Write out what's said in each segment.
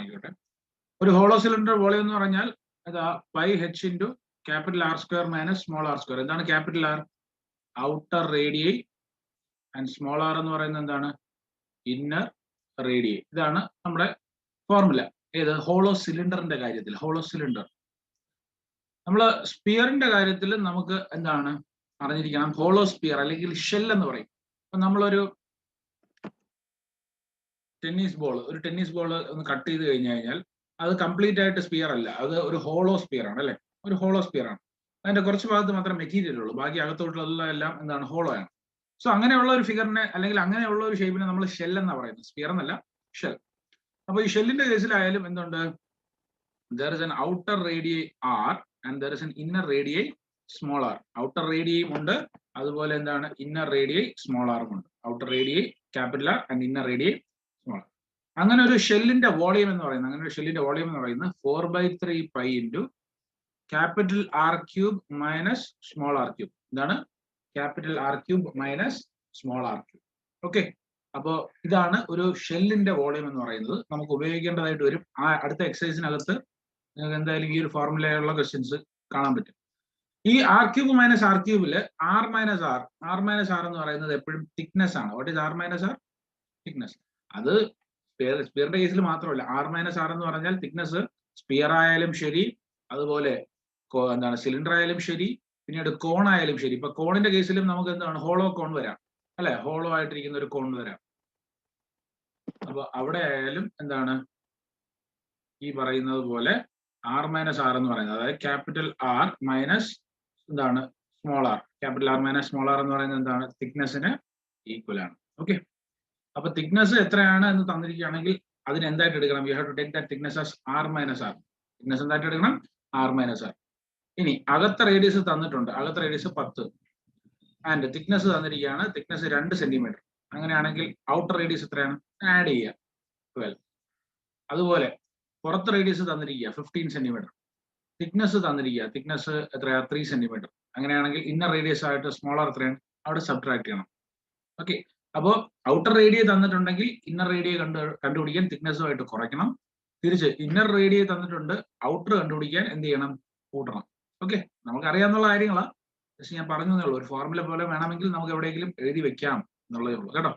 ആയിക്കോട്ടെ. ഒരു hollow cylinder volume എന്ന് പറഞ്ഞാൽ pi h into capital R square minus small r square. എന്താണ് capital R? Outer radii and small r എന്ന് പറയുന്നത് എന്താണ്? Inner radii. ഇതാണ് നമ്മുടെ ഫോർമുല. ഏത്? ഹോളോ സിലിണ്ടറിന്റെ കാര്യത്തിൽ. Hollow cylinder. നമ്മൾ സ്പിയറിന്റെ കാര്യത്തിൽ നമുക്ക് എന്താണ് അറിഞ്ഞിരിക്കണം? ഹോളോ സ്പിയർ അല്ലെങ്കിൽ ഷെൽ എന്ന് പറയും. അപ്പൊ നമ്മളൊരു ടെന്നീസ് ബോൾ ഒന്ന് കട്ട് ചെയ്ത് കഴിഞ്ഞാൽ അത് കംപ്ലീറ്റ് ആയിട്ട് സ്പിയർ അല്ല, അത് ഒരു ഹോളോ സ്പിയർ ആണ് അല്ലെ? ഒരു ഹോളോ സ്പിയർ ആണ്. അതിന്റെ കുറച്ച് ഭാഗത്ത് മാത്രം മെറ്റീരിയൽ ഉള്ളൂ, ബാക്കി അകത്തോട്ടുള്ള എല്ലാം എന്താണ്? ഹോളോ ആണ്. സോ അങ്ങനെയുള്ള ഒരു ഫിഗറിനെ അല്ലെങ്കിൽ അങ്ങനെയുള്ള ഒരു ഷേപ്പിനെ നമ്മൾ ഷെൽ എന്നാ പറയുന്നത്, സ്പിയർ എന്നല്ല, ഷെൽ. അപ്പൊ ഈ ഷെല്ലിന്റെ കേസിലായാലും എന്തുണ്ട്? there is an outer radii r and there is an inner radii small r. Outer റേഡിയയും ഉണ്ട്, അതുപോലെ എന്താണ്? ഇന്നർ റേഡിയൈ സ്മോൾ ആറും ഉണ്ട്. Outer radii capital R and inner radii small r. അങ്ങനെ ഒരു ഷെല്ലിന്റെ വോളിയം എന്ന് പറയുന്നത് 4/3 pi into capital R cube minus small r cube. എന്താണ്? Capital R cube minus small r cube. Okay, അപ്പോൾ ഇതാണ് ഒരു ഷെല്ലിന്റെ വോളിയം എന്ന് പറയുന്നത്. നമുക്ക് ഉപയോഗിക്കേണ്ടതായിട്ട് വരും. ആ അടുത്ത എക്സസൈസിനകത്ത് നിങ്ങൾക്ക് എന്തായാലും ഈ ഒരു ഫോർമുലയുള്ള ക്വസ്റ്റ്യൻസ് കാണാൻ പറ്റും. ഈ ആർ ക്യൂബ് മൈനസ് ആർ ക്യൂബില് ആർ മൈനസ് ആർ എന്ന് പറയുന്നത് എപ്പോഴും തിക്നെസ് ആണ്. What is R minus r? Thickness. അത് സ്പിയറിന്റെ കേസിൽ മാത്രമല്ല, ആർ മൈനസ് ആർ എന്ന് പറഞ്ഞാൽ തിക്നെസ് സ്പിയർ ആയാലും ശരി, അതുപോലെ എന്താണ് സിലിണ്ടർ ആയാലും ശരി, പിന്നീട് കോൺ ആയാലും ശരി. ഇപ്പൊ കോണിന്റെ കേസിലും നമുക്ക് എന്താണ്? ഹോളോ കോൺ വരാം അല്ലെ? ഹോളോ ആയിട്ടിരിക്കുന്ന ഒരു കോൺ വരാം. അപ്പൊ അവിടെ ആയാലും എന്താണ് ഈ പറയുന്നത് പോലെ ആർ മൈനസ് ആർ എന്ന് പറയുന്നത്, അതായത് ക്യാപിറ്റൽ ആർ മൈനസ് എന്താണ്? Small r. Capital R minus small r എന്ന് പറയുന്നത് എന്താണ്? തിക്നെസ്സിന് ഈക്വൽ ആണ്. ഓക്കെ, അപ്പൊ തിക്നെസ് എത്രയാണ് എന്ന് തന്നിരിക്കുകയാണെങ്കിൽ അതിന് എന്തായിട്ട് എടുക്കണം? You have to take that thickness as R minus r. Thickness എന്തായിട്ട് എടുക്കണം? R minus r. ഇനി അകത്ത റേഡിയസ് തന്നിട്ടുണ്ട്, അകത്ത റേഡിയസ് 10 ആൻഡ് തിക്നെസ് തന്നിരിക്കുകയാണ്, തിക്നെസ് 2 സെന്റിമീറ്റർ. അങ്ങനെയാണെങ്കിൽ ഔട്ടർ റേഡിയസ് എത്രയാണ്? ആഡ് ചെയ്യുക, 12. അതുപോലെ പുറത്ത് റേഡിയസ് തന്നിരിക്കുക 15 സെന്റിമീറ്റർ. തിക്നെസ് തന്നിരിക്കുക, തിക്നെസ് എത്രയാ? 3 സെന്റിമീറ്റർ. അങ്ങനെയാണെങ്കിൽ ഇന്നർ റേഡിയസ് ആയിട്ട് സ്മോളർ എത്രയാണ്? അവിടെ സബ്ട്രാക്ട് ചെയ്യണം. ഓക്കെ, അപ്പോൾ ഔട്ടർ റേഡിയ തന്നിട്ടുണ്ടെങ്കിൽ ഇന്നർ റേഡിയ കണ്ടുപിടിക്കാൻ തിക്നെസ്സുമായിട്ട് കുറയ്ക്കണം. തിരിച്ച് ഇന്നർ റേഡിയ തന്നിട്ടുണ്ട്, ഔട്ടർ കണ്ടുപിടിക്കാൻ എന്ത് ചെയ്യണം? കൂട്ടണം. ഓക്കെ, നമുക്ക് അറിയാവുന്ന കാര്യങ്ങളാണ്, പക്ഷെ ഞാൻ പറഞ്ഞതേ ഉള്ളൂ. ഒരു ഫോർമുല പോലെ വേണമെങ്കിൽ നമുക്ക് എവിടെയെങ്കിലും എഴുതി വെക്കാം എന്നുള്ളതേ ഉള്ളൂ കേട്ടോ.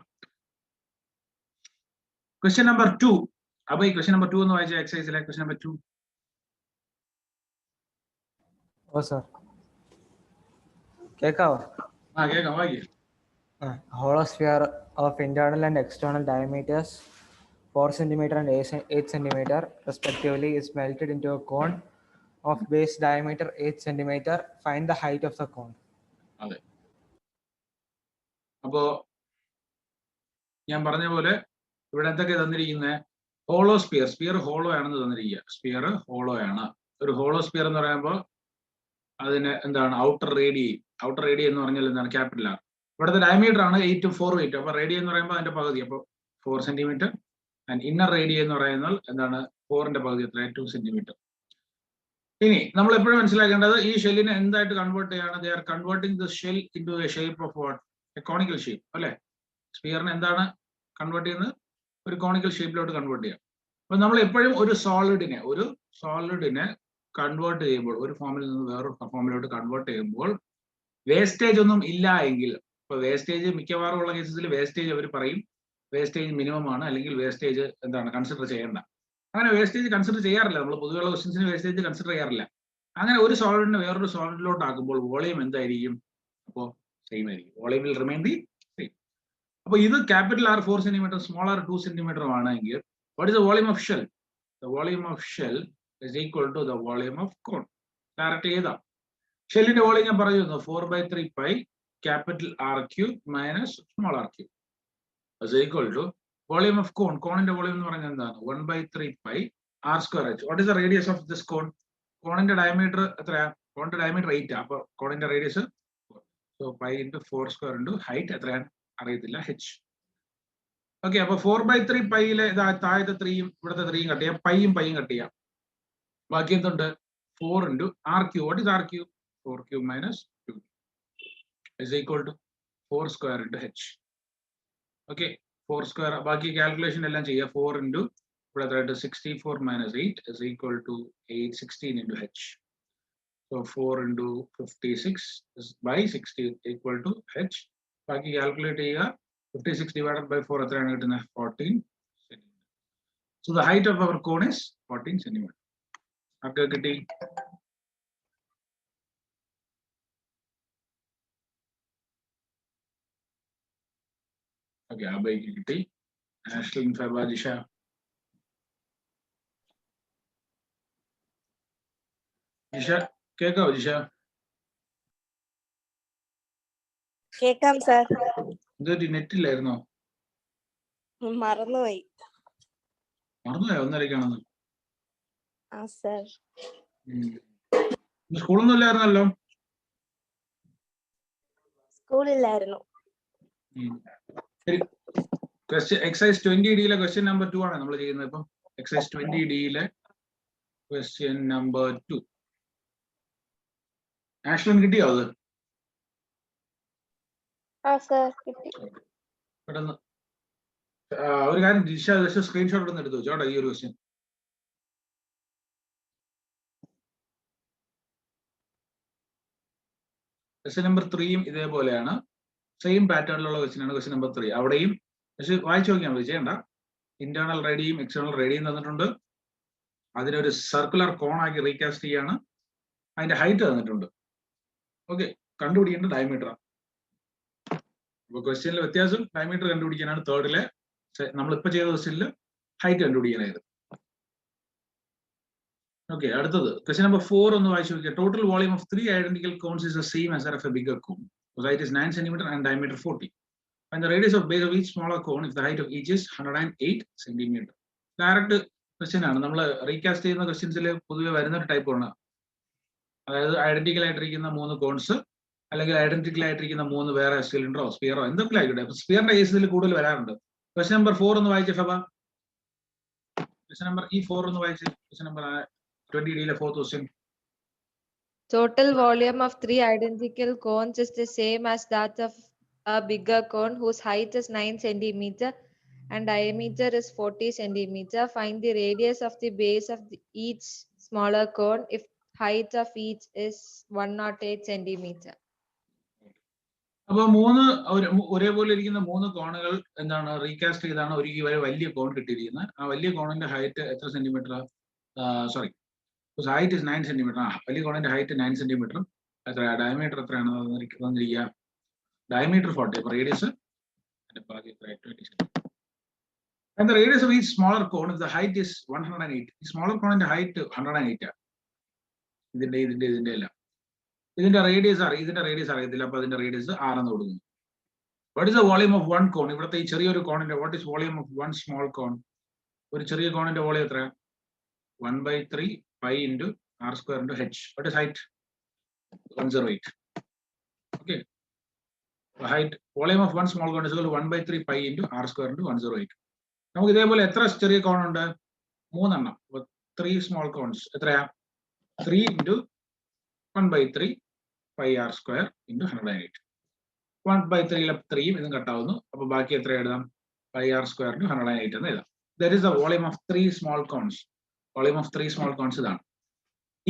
Question number 2. അപ്പൊ ഈ ക്വസ്റ്റ്യൻ നമ്പർ 2 എന്ന് വായിച്ച എക്സസൈസിലെ ക്വസ്റ്റ്യൻ നമ്പർ 2. ഓ സർ, കേക്കാവോ? കേൾക്കാം, വായിക്കേ. Hollow sphere of internal and external diameters 4 cm and 8 cm respectively is melted into a cone of base diameter 8 cm. Find the height of the cone. അതെ, അപ്പോ ഞാൻ പറഞ്ഞ പോലെ ഇവിടെ എന്തൊക്കെ തന്നിരിക്കുന്നത്? ഹോളോ സ്പിയർ ഹോളോ ആണെന്ന് തന്നിരിക്കുക. സ്പിയർ ഹോളോ ആണ്. ഒരു ഹോളോ സ്പിയർ എന്ന് പറയുമ്പോൾ അതിന് എന്താണ്? ഔട്ടർ റേഡിയ എന്ന് പറഞ്ഞാൽ എന്താണ്? Capital R. ഇവിടുത്തെ ഡയമീറ്റർ ആണ് 8 4 8. അപ്പൊ റേഡിയ എന്ന് പറയുമ്പോൾ അതിന്റെ പകുതി, അപ്പോൾ 4 സെന്റിമീറ്റർ. ആൻഡ് ഇന്നർ റേഡിയ എന്ന് പറയുന്നത് എന്താണ്? 4ന്റെ പകുതി എത്ര? 2 സെന്റിമീറ്റർ. ഇനി നമ്മൾ എപ്പോഴും മനസ്സിലാക്കേണ്ടത് ഈ ഷെല്ലിനെ എന്തായിട്ട് കൺവേർട്ട് ചെയ്യാണ്? They are converting the shell into A shape of what? A conical shape അല്ലെ? സ്പിയറിനെ എന്താണ് കൺവേർട്ട് ചെയ്യുന്നത്? ഒരു കോണിക്കൽ ഷേപ്പിലോട്ട് കൺവേർട്ട് ചെയ്യാം. അപ്പൊ നമ്മൾ എപ്പോഴും ഒരു സോളിഡിനെ കൺവേർട്ട് ചെയ്യുമ്പോൾ, ഒരു ഫോമിൽ നിന്ന് വേറൊരു ഫോമിലോട്ട് കൺവേർട്ട് ചെയ്യുമ്പോൾ വേസ്റ്റേജ് ഒന്നും ഇല്ല എങ്കിൽ, ഇപ്പൊ വേസ്റ്റേജ് മിക്കവാറും ഉള്ള കേസസിൽ വേസ്റ്റേജ് അവർ പറയും വേസ്റ്റേജ് മിനിമം ആണ്, അല്ലെങ്കിൽ വേസ്റ്റേജ് എന്താണ് കൺസിഡർ ചെയ്യേണ്ട. അങ്ങനെ വേസ്റ്റേജ് കൺസിഡർ ചെയ്യാറില്ല. നമ്മൾ പൊതുവെയുള്ള ക്വസ്റ്റ്യൻസിന് വേസ്റ്റേജ് കൺസിഡർ ചെയ്യാറില്ല. അങ്ങനെ ഒരു സോളിഡിനെ വേറൊരു സോളിഡിലോട്ട് ആക്കുമ്പോൾ വോളിയം എന്തായിരിക്കും? അപ്പോൾ സെയിം ആയിരിക്കും. Volume will remain the same. അപ്പോൾ ഇത് capital R 4 centimetre, small r 2 centimetre ആണെങ്കിൽ what is the volume of shell? The volume of shell is equal to the volume of cone. Direct ചെയ്താൽ ഷെല്ലിന്റെ volume ഞാൻ പറഞ്ഞു 4/3 pi capital R cube minus small r cube is equal to volume of cone. കോണിന്റെ volume എന്ന് പറഞ്ഞാൽ എന്താണ്? 1/3 pi r square h. What is the radius of this കോൺ? കോണിന്റെ diameter എത്രയാ? കോണിന്റെ ഡയമീറ്റർ 8 ആ. അപ്പൊ കോണിന്റെ radius so pi into 4 square into height എത്രയാണ് അറിയത്തില്ല, h. ഓക്കെ, അപ്പൊ 4/3 പൈയിലെ താഴത്തെ 3യും ഇവിടുത്തെ 3യും കട്ട് ചെയ്യാം, പൈയും കട്ട് ചെയ്യാം. ബാക്കി എന്തുണ്ട്? 4 into r cube. What is r cube? 4 cube minus 2 is equal to 4 square into h. Okay, 4 square. ബാക്കി കാൽക്കുലേഷൻ എല്ലാം ചെയ്യുക. 4 ഇൻറ്റു ഇവിടെ എത്രയായിട്ട് 64 - 8 is equal to 816 into h. So 4 into 56 is by 60 equal to h. ബാക്കി calculate ചെയ്യുക. 56 divided by 4 എത്രയാണ് കിട്ടുന്നത്? 14 cm. So the height of our cone is 14 cm. ആർക്ക് കിട്ടി? ഓക്കെ, അബൈക്ക് കിട്ടി. ആഷ്ലിൻ, ഫെബ, ജിഷ. ജിഷ കേക്കാവോ? ജിഷ കേക്കാം സാർ. എന്തൊരു നെറ്റില്ലായിരുന്നോ? മറന്നുപോയി. മറന്നുപോയോ? 1:30 ആ സാർ. സ്കൂളൊന്നും ഇല്ലായിരുന്നല്ലോ? സ്കൂളിലായിരുന്നു. എക്സൈസ് 20D ക്വസ്റ്റ്യൻ നമ്പർ 2 ആണ് നമ്മൾ ചെയ്യുന്നത്. ഇപ്പം excise 20D question number 2. Ashlin കിട്ടിയോ അത്? പെട്ടെന്ന് ഒരു കാര്യം, ജിഷ സ്ക്രീൻഷോട്ട് ഒന്ന് എടുത്തു വെച്ചോട്ടെ ഈ ഒരു ക്വസ്റ്റ്യൻ. ക്വസ്റ്റ്യൻ നമ്പർ 3യും ഇതേപോലെയാണ്. സെയിം പാറ്റേണിലുള്ള ക്വസ്റ്റ്യൻ ആണ് ക്വസ്റ്റ്യൻ നമ്പർ 3. അവിടെയും പക്ഷെ വായിച്ചു നോക്കിയാൽ മതി, ചെയ്യണ്ട. ഇന്റേണൽ റേഡിയും എക്സ്റ്റേണൽ റേഡിയും തന്നിട്ടുണ്ട്. അതിനൊരു സർക്കുലർ കോൺ ആക്കി റീകാസ്റ്റ് ചെയ്യാണ്. അതിന്റെ ഹൈറ്റ് തന്നിട്ടുണ്ട്. ഓക്കെ, കണ്ടുപിടിക്കേണ്ട ഡയമീറ്റർ. അപ്പൊ ക്വസ്റ്റ്യനിലെ വ്യത്യാസം ഡയമീറ്റർ കണ്ടുപിടിക്കാനാണ്. തേർഡിലെ നമ്മളിപ്പോ ചെയ്ത ക്വസ്റ്റ്യനിൽ ഹൈറ്റ് കണ്ടുപിടിക്കാനായിരുന്നു. ഓക്കെ, അടുത്തത് ക്വസ്റ്റ്യൻ നമ്പർ 4 ഒന്ന് വായിച്ചു നോക്കിയാൽ. Total volume of 3 identical cones is the same as that of a bigger cone. The height is 9 cm and diameter 40. And the radius of base of each smaller cone if the height of each is 108 cm. Direct question ആണ്. നമ്മൾ recast ചെയ്യുന്ന ക്വസ്റ്റ്യൻസിൽ പൊതുവെ വരുന്ന ഒരു type ആണ്. അതായത് identical ആയിട്ടിരിക്കുന്ന 3 cons, അല്ലെങ്കിൽ ഐഡന്റിക്കൽ ആയിട്ടിരിക്കുന്ന 3 വേറെ സിലിണ്ടറോ സ്പിയറോ എന്തൊക്കെ ആയിക്കോട്ടെ. സ്പിയറിന്റെ കേസിൽ കൂടുതൽ വരാറുണ്ട്. ക്വസ്റ്റ്യൻ നമ്പർ 4 ഒന്ന് വായിച്ചേ ഫബ. ക്വസ്റ്റ്യൻ നമ്പർ 4 ഒന്ന് വായിച്ചേ. Question number 20D fourth question. Total volume of 3 identical cones is the same as that of a bigger cone whose height is 9 cm and diameter is 40 cm. Find the radius of the base of each smaller cone if height of each is 108 cm. അപ്പൊ ഒരേപോലെ ഇരിക്കുന്ന 3 കോണുകൾ എന്താണ് recast ചെയ്താണ് ഒരു വലിയ കോൺ കിട്ടിയിരിക്കുന്നത്. ആ വലിയ കോണിന്റെ ഹൈറ്റ് എത്ര centimetre? Sorry, height is 9 centimetre. വലിയ കോണിന്റെ ഹൈറ്റ് 9 സെന്റിമീറ്റർ. എത്ര ഡയമീറ്റർ എത്രയാണ് തന്നിരിക്കുക? ഡയമീറ്റർ 40. അപ്പൊ radius and the radius of each smaller cone if the height is 108. ഈ സ്മോളർ കോണിന്റെ ഹൈറ്റ് 108 ആണ്. ഇതിന്റെ എല്ലാം ഇതിന്റെ റേഡിയസ് അറിയത്തില്ല. അപ്പൊ അതിന്റെ റേഡിയസ് 6 എന്ന് കൊടുക്കുന്നു. What is the volume of 1 cone? ഇവിടുത്തെ ഈ ചെറിയൊരു കോണിന്റെ what is volume of 1 small cone? ഒരു ചെറിയ കോണിന്റെ വോളിയം എത്ര? 1/3 pi into r square into h. What is height? 108. Okay. The height volume of 1 small cone is equal to 1/3 pi into r square into 108. നമുക്ക് ഇതേപോലെ എത്ര ചെറിയ കോൺ ഉണ്ട്? 3 എണ്ണം. 3 small cones എത്രയാ? 3 into 1/3 pi r square into 108. 1/3 3 ഇതും കട്ടാവുന്നു. അപ്പൊ ബാക്കി എത്ര എഴുതാം? pi r square into 108 എന്ന് എഴുതാം. That is the volume of 3 small cones. Volume of 3 small cones ഇതാണ്.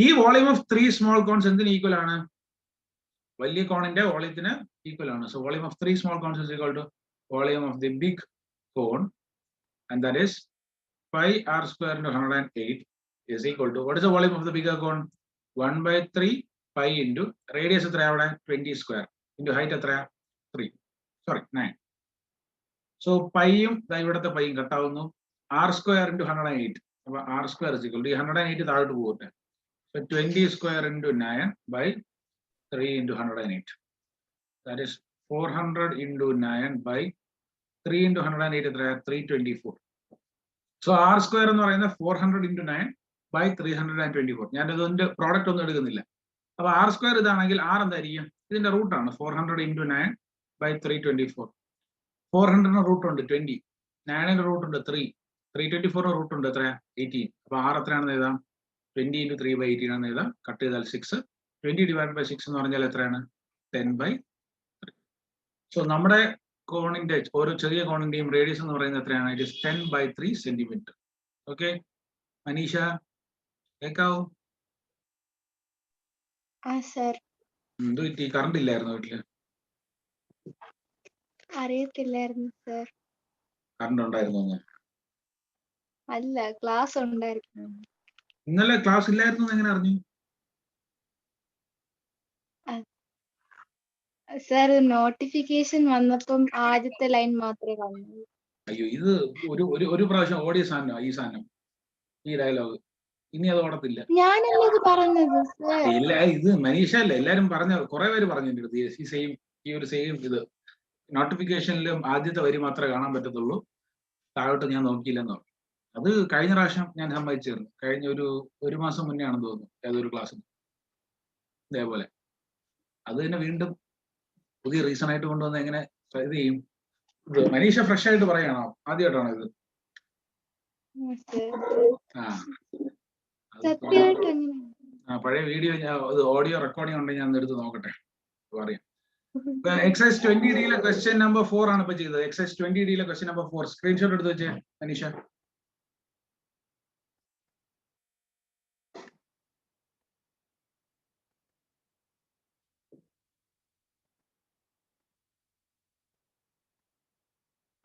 ഈ വോളിയം ഓഫ് 3 സ്മോൾ കോൺസ് എന്തിന് ഈക്വൽ ആണ്? വലിയ കോണിന്റെ വോളിയത്തിന് ഈക്വൽ ആണ്. So volume of 3 small cones is equal to volume of the big cone and that is pi r square into 108 is equal to what is the volume of the bigger cone? 1/3 pi into radius എത്രയാ അവിടെ? 20 square into height എത്രയാ? 9. So പൈയും ഇവിടുത്തെ പൈയും കട്ടാവുന്നു. r square into 108. അപ്പൊ r square is equal to 108 താഴോട്ട് പോകട്ടെ. So 20 square into 9 by 3 into 108. That is 400 into 9 by 3 into 108 എത്രയാ? 324. So r square എന്ന് പറയുന്നത് 400 into 9 by 324. ഞാൻ ഇതിന്റെ പ്രോഡക്റ്റ് ഒന്നും എടുക്കുന്നില്ല. അപ്പൊ r square ഇതാണെങ്കിൽ r എന്തായിരിക്കും? ഇതിന്റെ റൂട്ടാണ് 400 into 9 by 324. 400 റൂട്ട് ഉണ്ട് 20, 9 റൂട്ട് ഉണ്ട് 3, 324 റൂട്ട് ഉണ്ട് എത്രയാ? 18. അപ്പൊ r എത്രയാണെന്ന് എഴുതാം? 20 into 3/18 ആണെന്ന് എഴുതാം. കട്ട് ചെയ്താൽ 6. 20 divided by 6 എന്ന് പറഞ്ഞാൽ എത്രയാണ്? 10/3. സോ നമ്മുടെ കോണിന്റെ ഓരോ ചെറിയ കോണിന്റെയും റേഡിയസ് എന്ന് പറയുന്നത് എത്രയാണ്? It is 10/3 centimetre. Okay, Manisha കേക്കാവോ? സർ എന്ത് പറ്റി? കറണ്ട് ഇല്ലായിരുന്നു വീട്ടില്? അറിയത്തില്ലായിരുന്നു സർ. കറണ്ട് ഉണ്ടായിരുന്നു? അല്ല, ക്ലാസ് ഉണ്ടായിരുന്നു. ഇന്നലെ ക്ലാസ് ഇല്ലായിരുന്നു എങ്ങനെ അറിഞ്ഞു? സർ നോട്ടിഫിക്കേഷൻ വന്നപ്പം ആദ്യത്തെ ലൈൻ മാത്രമേ വന്നു. അയ്യോ, ഇത് ഒരു പ്രാവശ്യം ഓടിയ സാധനം ഈ സാധനം, ഈ ഡയലോഗ്. ഇനി അത് ഓടത്തില്ല. ഞാനല്ലേ ഇത് പറഞ്ഞത് സർ. ഇത് മനീഷ അല്ല, എല്ലാരും പറഞ്ഞത്, കുറെ പേര് പറഞ്ഞു എൻ്റെ അടുത്ത് ഈ ഒരു സെയിം ഇത്. നോട്ടിഫിക്കേഷനിലും ആദ്യത്തെ വരി മാത്രമേ കാണാൻ പറ്റത്തുള്ളൂ, താഴോട്ട് ഞാൻ നോക്കിയില്ലെന്ന് പറഞ്ഞു. അത് കഴിഞ്ഞ പ്രാവശ്യം ഞാൻ സമ്മതിച്ചിരുന്നു. കഴിഞ്ഞ ഒരു മാസം മുന്നേ ആണെന്ന് തോന്നുന്നു ഏതൊരു ക്ലാസ്സിൽ ഇതേപോലെ. അത് തന്നെ വീണ്ടും പുതിയ റീസൺ ആയിട്ട് കൊണ്ടുവന്ന് എങ്ങനെ ഇത് ചെയ്യും? ഇത് മനീഷ ഫ്രഷ് ആയിട്ട് പറയണോ? ആദ്യമായിട്ടാണോ ഇത്? ആ, പഴയ വീഡിയോ ഓഡിയോ റെക്കോർഡിംഗ് ഉണ്ടെങ്കിൽ ഞാൻ എടുത്ത് നോക്കട്ടെ, പറയാം. എക്സൈസ് 20D ക്വസ്റ്റ്യൻ നമ്പർ 4 ആണ് ഇപ്പൊ ചെയ്തത്. Excise 20D question number 4 screenshot എടുത്ത് വെച്ചേ മനീഷ.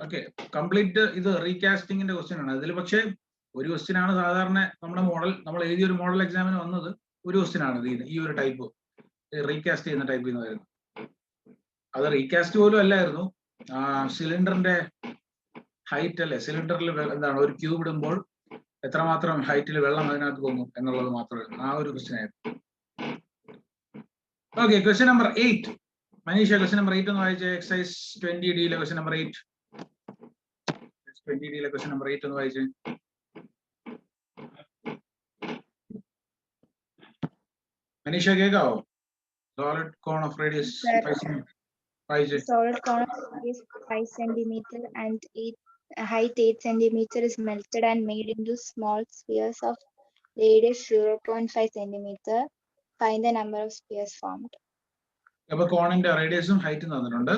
ഓക്കെ, കംപ്ലീറ്റ് ഇത് റീകാസ്റ്റിംഗിന്റെ ക്വസ്റ്റ്യൻ ആണ്. ഇതിൽ പക്ഷേ ഒരു ക്വസ്റ്റ്യൻ ആണ് സാധാരണ നമ്മുടെ മോഡൽ, നമ്മൾ എഴുതിയ ഒരു മോഡൽ എക്സാമിന് വന്നത് ഒരു ക്വസ്റ്റ്യൻ ആണ്. ഈ ഒരു ടൈപ്പ് റീകാസ്റ്റ് ചെയ്യുന്ന ടൈപ്പിൽ നിന്ന് വരുന്നത്. അത് റീകാസ്റ്റ് പോലും അല്ലായിരുന്നു, സിലിണ്ടറിന്റെ ഹൈറ്റ് അല്ലേ, സിലിണ്ടറിൽ എന്താണ് ഒരു ക്യൂബ് ഇടുമ്പോൾ എത്രമാത്രം ഹൈറ്റിൽ വെള്ളം അതിനകത്ത് പോകുന്നു എന്നുള്ളത് മാത്രമേ ആ ഒരു ക്വസ്റ്റ്യൻ ആയിരുന്നു. ഓക്കെ, question number 8. Manisha question number 8 ഒന്ന് വായിച്ചേ. Exercise 20D question number 8. 20D question number 8 ഒന്ന് വായിച്ചേ. മനീഷ കേൾക്കാവോ? Solid cone of radius 5 Solid cone of radius 5 centimeter and height 8 centimeter is melted and made into small spheres of radius 0.5 centimeter. Find the number of spheres formed. അപ്പൊ കോണിന്റെ റേഡിയസും ഹൈറ്റും തന്നിട്ടുണ്ട്.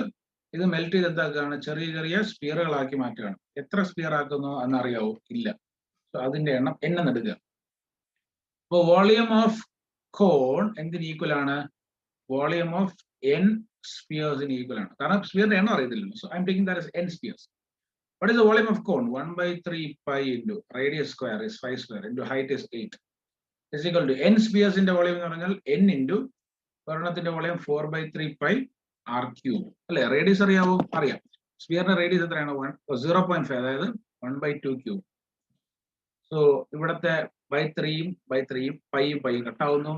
ഇത് melt ചെയ്ത് എന്താക്കുകയാണ്? ചെറിയ ചെറിയ സ്പിയറുകളാക്കി മാറ്റുകയാണ്. എത്ര സ്പിയർ ആക്കുന്നു എന്നറിയാവോ? ഇല്ല. സോ അതിന്റെ എണ്ണം എണ്ണം എടുക്കുക. അപ്പൊ വോളിയം ഓഫ് കോൺ എന്തിന് ഈക്വൽ ആണ്? വോളിയം ഓഫ് n സ്പിയേഴ്സിന് ഈക്വൽ ആണ്. കാരണം സ്പിയറിന്റെ എണ്ണം അറിയത്തില്ലല്ലോ. So I am taking that as n spheres. What is the volume of cone? 1/3 pi into radius square is 5 square into height is 8 is equal to n spheres in the volume എന്ന് പറഞ്ഞാൽ n into ഒരെണ്ണത്തിന്റെ volume 4/3 pi r cube അല്ലെ? Radius അറിയാവോ? അറിയാം. സ്പിയറിന്റെ radius എത്രയാണ്? 0.5, അതായത് 1/2 cube. So ഇവിടത്തെ by 3 പൈയും കട്ടാവുന്നു.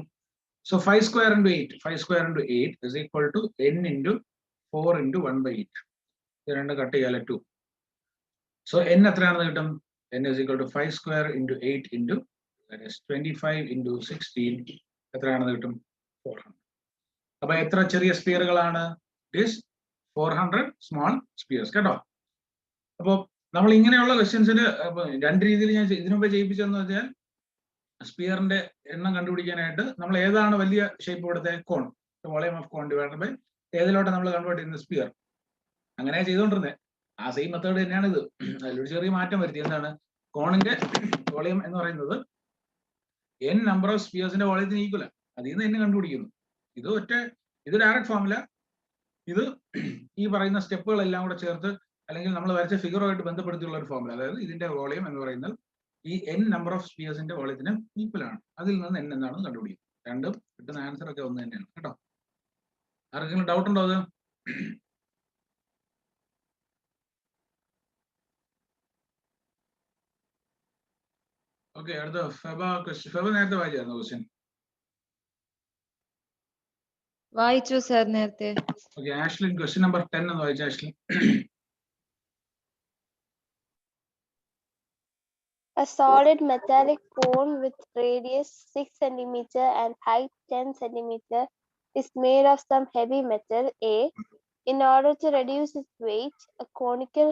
So 5 square into 8 is equal to n into 4 into 1/8. ഇത് രണ്ട് കട്ട് ചെയ്യാൻ 2. So n എത്രയാണെന്ന് കിട്ടും? n is equal to 5 square into 8 into, that is 25 into 16. എത്രയാണെന്ന് കിട്ടും? 400. അപ്പൊ എത്ര ചെറിയ സ്പിയറുകളാണ്? ഇറ്റ് ഈസ് 400 സ്മോൾ സ്പിയേഴ്സ് കേട്ടോ. അപ്പോൾ നമ്മൾ ഇങ്ങനെയുള്ള ക്വസ്റ്റ്യൻസിന് രണ്ട് രീതിയിൽ ഞാൻ ഇതിനു മുമ്പ് ചെയ്യിപ്പിച്ചതെന്ന് വെച്ചാൽ, സ്പിയറിന്റെ എണ്ണം കണ്ടുപിടിക്കാനായിട്ട് നമ്മൾ ഏതാണ് വലിയ ഷേപ്പ് ഇവിടുത്തെ cone, volume of cone divided by ഏതിലോട്ട് നമ്മൾ കൺവേർട്ട് ചെയ്യുന്ന സ്പിയർ, അങ്ങനെ ചെയ്തുകൊണ്ടിരുന്നത്. ആ സെയിം മെത്തേഡ് തന്നെയാണ് ഇത്. അതിലൊരു ചെറിയ മാറ്റം വരുത്തി. എന്താണ്? കോണിന്റെ വോളിയം എന്ന് പറയുന്നത് n നമ്പർ ഓഫ് സ്പിയേഴ്സിന്റെ വോളിയത്തിന് ഈക്വൽ. അതിൽ നിന്ന് n കണ്ടുപിടിക്കുന്നു. ഇത് ഡയറക്റ്റ് ഫോർമുല. ഇത് ഈ പറയുന്ന സ്റ്റെപ്പുകളെല്ലാം കൂടെ ചേർത്ത് അല്ലെങ്കിൽ നമ്മൾ വരച്ച ഫിഗറുമായിട്ട് ബന്ധപ്പെടുത്തിയുള്ള ഒരു ഫോർമുല. അതായത് ഇതിന്റെ വോളിയം എന്ന് പറയുന്നത് ഈ n നമ്പർ ഓഫ് സ്പിയേഴ്സിന്റെ വോളിയത്തിന് ഈക്വൽ ആണ്. അതിൽ നിന്ന് n എന്താണെന്ന് കണ്ടുപിടിക്കും. രണ്ടും കിട്ടുന്ന ആൻസർ ഒക്കെ ഒന്ന് തന്നെയാണ് കേട്ടോ. ആർക്കെങ്കിലും ഡൗട്ട് ഉണ്ടോ അത്? ഓക്കെ, അടുത്ത ഫെബ നേരത്തെ വായിച്ചായിരുന്നു ക്വസ്റ്റ്യൻ. വായിച്ചു സർ നേരത്തെ. ഓക്കെ, ആഷ്ലിൻ ക്വസ്റ്റ്യൻ നമ്പർ 10 എന്ന് വായിച്ച Ashlin. A solid metallic cone with radius 6 cm and height 10 cm is made of some heavy metal A. In order to reduce its weight, a conical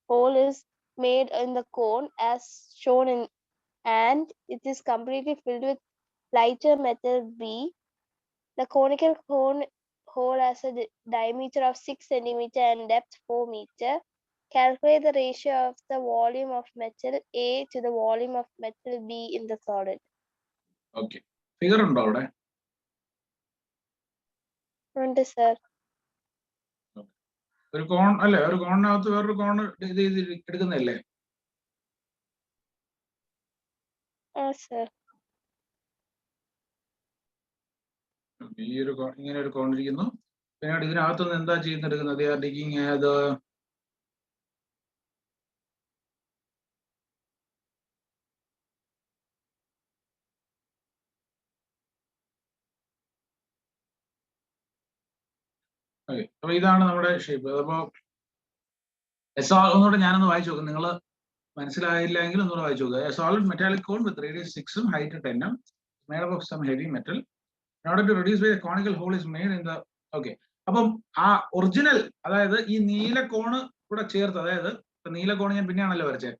hole is made in the cone as shown in, and it is completely filled with lighter metal B. The conical hole has a diameter of 6 cm and depth 4 meter. Calculate the ratio of the volume of metal A to the volume of metal B in the solid. Okay, figure ഉണ്ടോ അവിടെ? ഉണ്ട് sir. ഒരു കോൺ അല്ലേ, ഒരു കോണിനകത്ത് വേറൊരു കോൺ ഇത് എടുക്കുന്നതല്ലേ? Sir. ഈ ഒരു ഇങ്ങനെ ഒരു കോൺ ഇരിക്കുന്നു. പിന്നീട് ഇതിനകത്തുനിന്ന് എന്താ ചെയ്യുന്നെടുക്കുന്നത്? ഡിഗിങ് അത് ഓക്കെ. അപ്പൊ ഇതാണ് നമ്മുടെ ഷേപ്പ്. അപ്പോ ഒന്നുകൂടെ ഞാനൊന്ന് വായിച്ചു നോക്കും. നിങ്ങൾ മനസ്സിലായില്ലെങ്കിൽ ഒന്നുകൂടെ വായിച്ചു നോക്കുക. Solid metallic cone with radius 6 height 10 made up of some heavy metal. In order to reduce weight, a conical hole is made in the. Okay. അപ്പം ആ ഒറിജിനൽ, അതായത് ഈ നീല കോണ് കൂടെ ചേർത്ത്, അതായത് നീല കോൺ ഞാൻ പിന്നെയാണല്ലോ വരച്ചത്.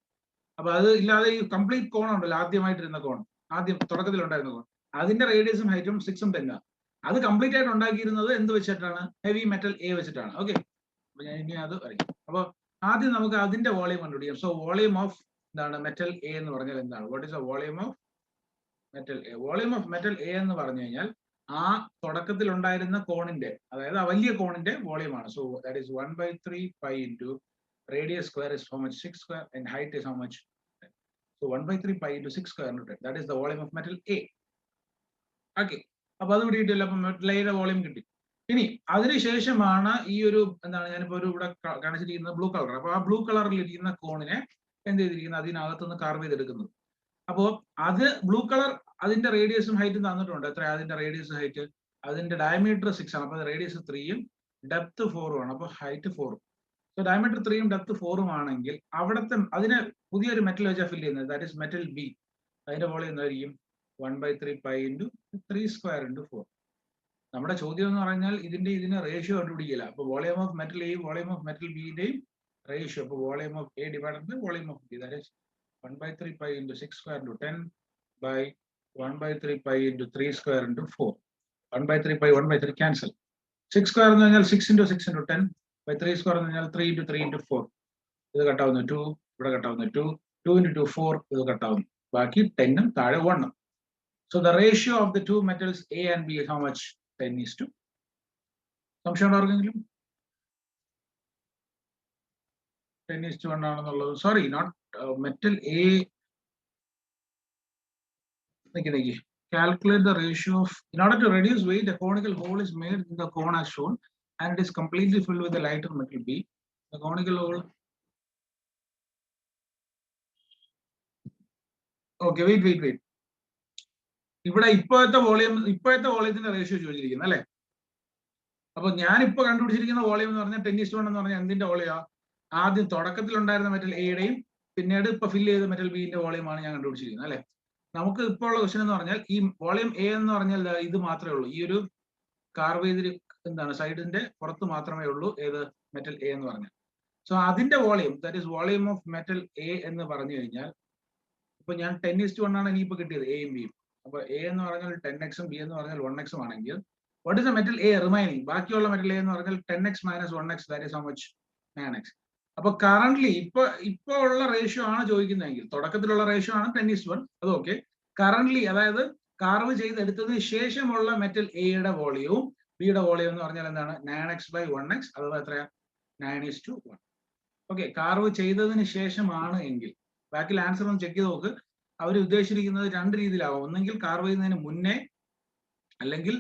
അപ്പൊ അത് ഇല്ലാതെ ഈ കംപ്ലീറ്റ് കോൺ ഉണ്ടല്ലോ, ആദ്യമായിട്ടിരുന്ന കോൺ, ആദ്യം തുടക്കത്തിൽ ഉണ്ടായിരുന്ന കോൺ, അതിന്റെ റേഡിയസും ഹൈറ്റും 6 10. അത് കംപ്ലീറ്റ് ആയിട്ട് ഉണ്ടാക്കിയിരുന്നത് എന്ത് വെച്ചിട്ടാണ്? ഹെവി മെറ്റൽ എ വെച്ചിട്ടാണ്. ഓക്കെ, അപ്പൊ ഞാൻ ഇനി അത് വരയ്ക്കും. അപ്പൊ ആദ്യം നമുക്ക് അതിന്റെ വോളിയം കണ്ടുപിടിക്കാം. സോ വോളിയം ഓഫ് എന്താണ് മെറ്റൽ എ എന്ന് പറഞ്ഞാൽ എന്താണ്? What is the volume of metal A? Volume of metal A എന്ന് പറഞ്ഞു കഴിഞ്ഞാൽ ആ തുടക്കത്തിൽ ഉണ്ടായിരുന്ന കോണിന്റെ, അതായത് ആ വലിയ കോണിന്റെ വോളിയമാണ്. So that is 1/3 pi into radius square is how much? 6 square and height is how much? So 1/3 pi into 6 square root. That is the volume of metal A. Okay. അപ്പൊ അത് കിട്ടിയിട്ടില്ല. അപ്പൊ മെറ്റൽ എയുടെ വോളിയം കിട്ടി. ഇനി അതിനുശേഷമാണ് ഈ ഒരു എന്താണ് ഞാനിപ്പോ ഒരു ഇവിടെ കാണിച്ചിരിക്കുന്നത് ബ്ലൂ കളർ. അപ്പൊ ആ ബ്ലൂ കളറിൽ ഇരിക്കുന്ന കോണിനെ എന്ത് ചെയ്തിരിക്കുന്നത്? അതിനകത്തുനിന്ന് കാർവ് ചെയ്തെടുക്കുന്നത്. അപ്പോ അത് ബ്ലൂ കളർ അതിന്റെ റേഡിയസും ഹൈറ്റും തന്നിട്ടുണ്ട്. എത്ര അതിന്റെ റേഡിയസ് ഹൈറ്റ്? അതിന്റെ ഡയമീറ്റർ 6 ആണ്. അപ്പൊ റേഡിയസ് 3ഉം ഡെപ്ത് 4ഉം ആണ്. അപ്പൊ ഹൈറ്റ് 4ഉം. സോ ഡയമീറ്റർ 3ഉം ഡെപ്ത് 4ഉം ആണെങ്കിൽ അവിടുത്തെ അതിനെ പുതിയൊരു മെറ്റൽ വെച്ചാൽ ഫില്ല് ചെയ്യുന്നത്, ദാറ്റ് ഇസ് മെറ്റൽ ബി. അതിന്റെ വോളിയം എന്തായിരിക്കും? 1/3 പൈ ഇൻറ്റു 3 സ്ക്വയർ ഇൻറ്റു 4. നമ്മുടെ ചോദ്യം എന്ന് പറഞ്ഞാൽ ഇതിന് റേഷ്യോ കണ്ടുപിടിക്കില്ല. അപ്പൊ വോളിയം ഓഫ് മെറ്റൽ എയും വോളിയം ഓഫ് മെറ്റൽ ബിയുടെയും റേഷ്യോ. അപ്പൊ volume of A divided by volume of B, that is 1/3 pi into 6 square into 10 by 1/3 pi into 3 square into 4. 1/3 pi 1/3 cancel. 6 square എന്ന് പറഞ്ഞാൽ 6 into 6 into 10 by 3 square എന്ന് പറഞ്ഞാൽ 3 into 3 into 4. ഇത് കട്ടാവുന്നു 2, ഇവിടെ കട്ടാവുന്നു 2, 2 into 2 4, ഇത് കട്ടാവുന്നു. ബാക്കി 10ഉം താഴെ 1ഉം. So the ratio of the two metals A and B is how much? 10:2. സംശയം ഉണ്ടോ ആർക്കെങ്കിലും? 10:1 ആണെന്നുള്ളത്. Sorry, not metal A. Calculate the ratio of. In order to reduce weight, a conical hole is made in the cone as shown, and it is completely filled with the lighter metal B. The conical hole. Okay, wait. ഇവിടെ ഇപ്പോഴത്തെ വോളിയത്തിന്റെ ratio ചോദിച്ചിരിക്കുന്നത് അല്ലെ? അപ്പൊ ഞാൻ ഇപ്പൊ കണ്ടുപിടിച്ചിരിക്കുന്ന volume എന്ന് പറഞ്ഞാൽ 10:1 എന്ന് പറഞ്ഞാൽ എന്തിന്റെ വോളിയാ? ആദ്യം തുടക്കത്തിൽ ഉണ്ടായിരുന്ന മെറ്റൽ എയുടെയും പിന്നീട് ഇപ്പൊ ഫില്ല് ചെയ്ത മെറ്റൽ ബിന്റെ വോളിയമാണ് ഞാൻ കണ്ടുപിടിച്ചിരിക്കുന്നത് അല്ലെ? നമുക്ക് ഇപ്പോൾ ഉള്ള ക്വസ്റ്റൻ എന്ന് പറഞ്ഞാൽ ഈ വോളിയം എ എന്ന് പറഞ്ഞാൽ ഇത് മാത്രമേ ഉള്ളൂ. ഈ ഒരു കാർവ് ചെയ്ത് എന്താണ് സൈഡിന്റെ പുറത്ത് മാത്രമേ ഉള്ളൂ ഏത് മെറ്റൽ എ എന്ന് പറഞ്ഞാൽ. സോ അതിന്റെ volume, that is volume of metal A എന്ന് പറഞ്ഞു കഴിഞ്ഞാൽ, ഇപ്പൊ ഞാൻ 10:1 ആണ് ഇനിയിപ്പോ കിട്ടിയത് എയും ബിയും. അപ്പൊ എ എന്ന് പറഞ്ഞാൽ 10x ബി എന്ന് പറഞ്ഞാൽ 1x ആണെങ്കിൽ what is the metal A remaining? ബാക്കിയുള്ള മെറ്റൽ എ എന്ന് പറഞ്ഞാൽ 10x minus 1x, that is how much? 9x. അപ്പൊ കറന്റ്ലി ഇപ്പൊ ഉള്ള റേഷ്യോ ആണ് ചോദിക്കുന്നതെങ്കിൽ, തുടക്കത്തിലുള്ള റേഷ്യോ ആണ് 10:1, അത് ഓക്കെ. കറന്റ്ലി, അതായത് കാർവ് ചെയ്തെടുത്തതിന് ശേഷമുള്ള മെറ്റൽ എയുടെ വോളിയവും ബിയുടെ വോളിയം എന്ന് പറഞ്ഞാൽ എന്താണ്? 9x by 1x, അഥവാ എത്രയാ? 9:1. ഓക്കെ, കാർവ് ചെയ്തതിന് ശേഷമാണ് എങ്കിൽ ബാക്കിൽ ആൻസർ ഒന്ന് ചെക്ക് ചെയ്ത് നോക്ക്. അവർ ഉദ്ദേശിച്ചിരിക്കുന്നത് രണ്ട് രീതിയിലാവും. ഒന്നെങ്കിൽ കാർവ് ചെയ്യുന്നതിന് മുന്നേ, അല്ലെങ്കിൽ